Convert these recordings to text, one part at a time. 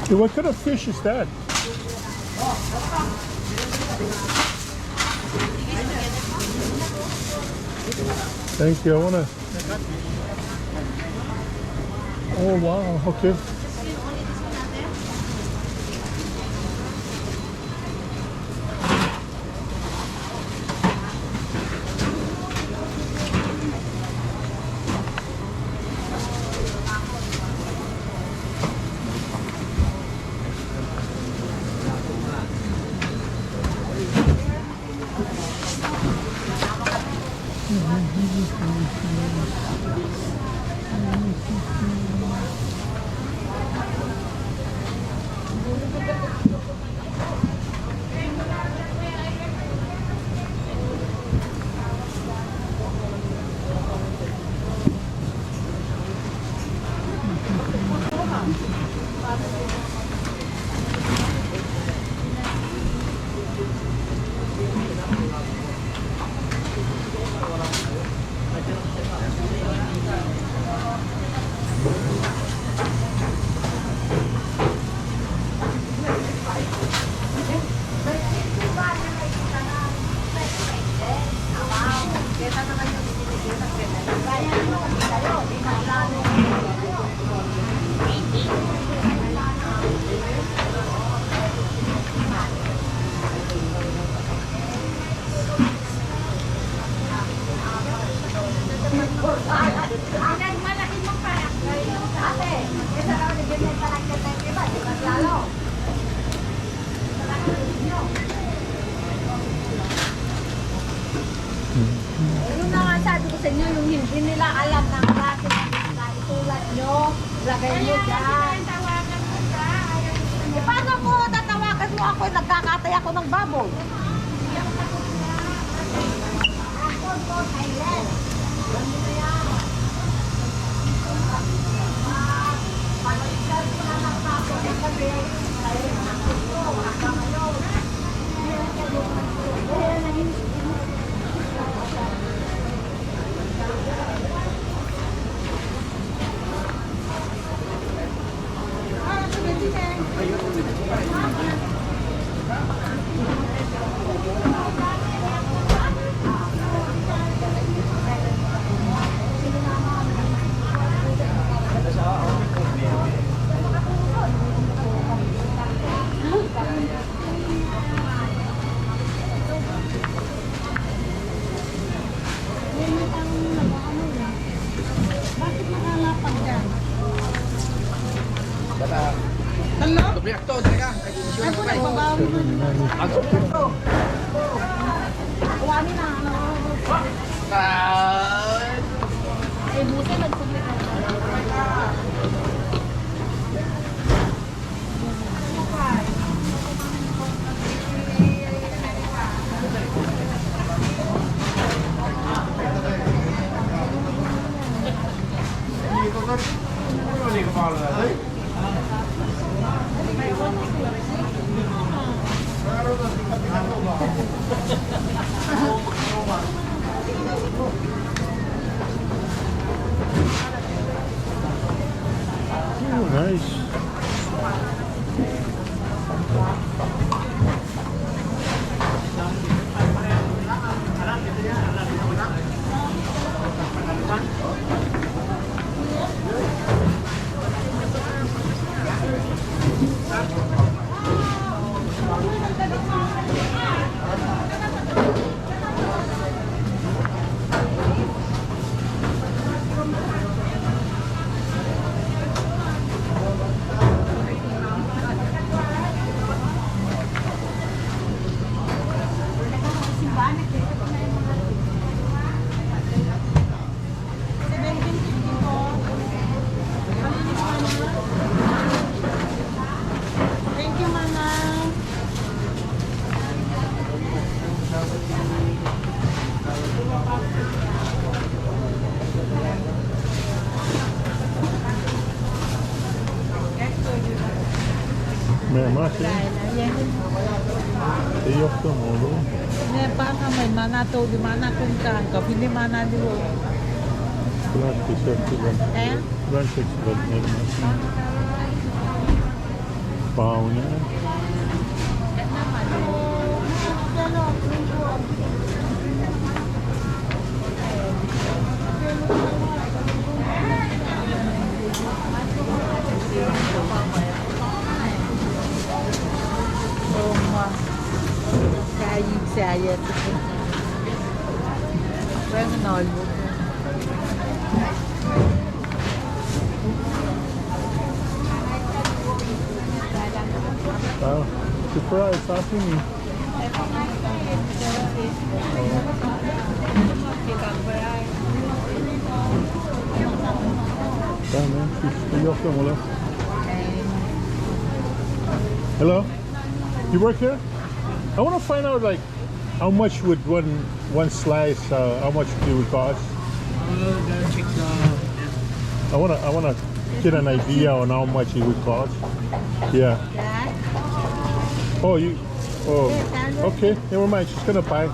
Hey, what kind of fish is that? Thank you. I wanna. Oh wow. Okay. Yung na nga sabi ko sa inyo, yung hindi nila alam ng klase na itulat nyo, lagay nyo dyan. E paano mo tatawagan mo ako, nagkakatay ako ng baboy? Mer mas, ได้ eh? แล้วแย่ง Det är ofta mål. แม่ป้าทำไมมานาโตdi mana kung kan ka pili mana di wo Praktiskt sett till den. แอะ Världshögstbädd med mas. Fauna. โอ้มาแกยิงแสยตุเรื่องนอนบุก Wow. Surprise, happy me. Damn, man. Det är ofta mål. Hello? You work here? I want to find out like how much would one slice, how much it would cost. I wanna get an idea on how much it would cost. Yeah. จ้า Oh, you. Oh. Okay. Never mind. She's gonna buy.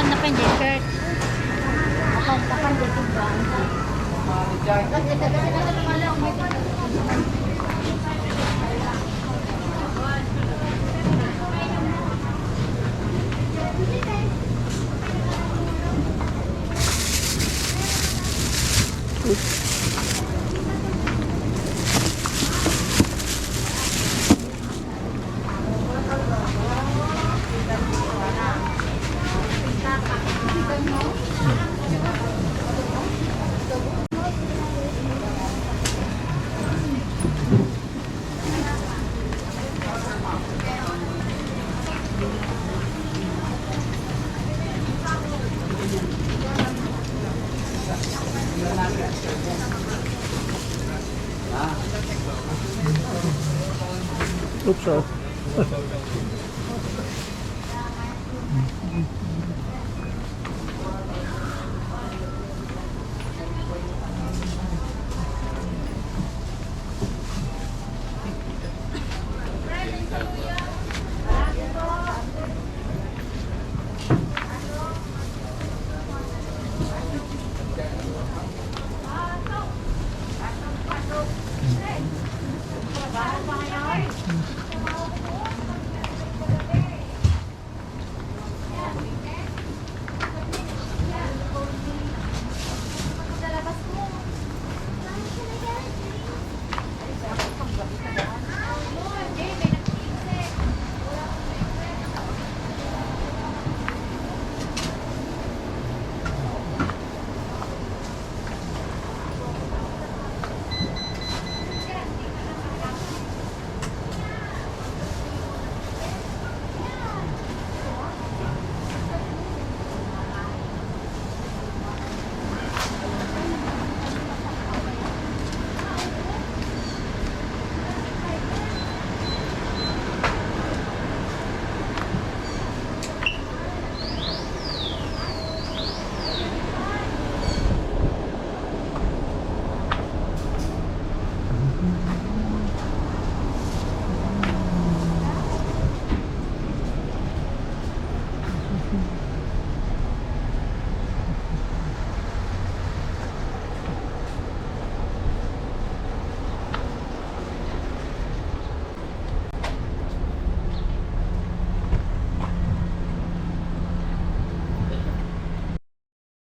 Napan yung shirt. Napan yung tinggan. Oops, sorry.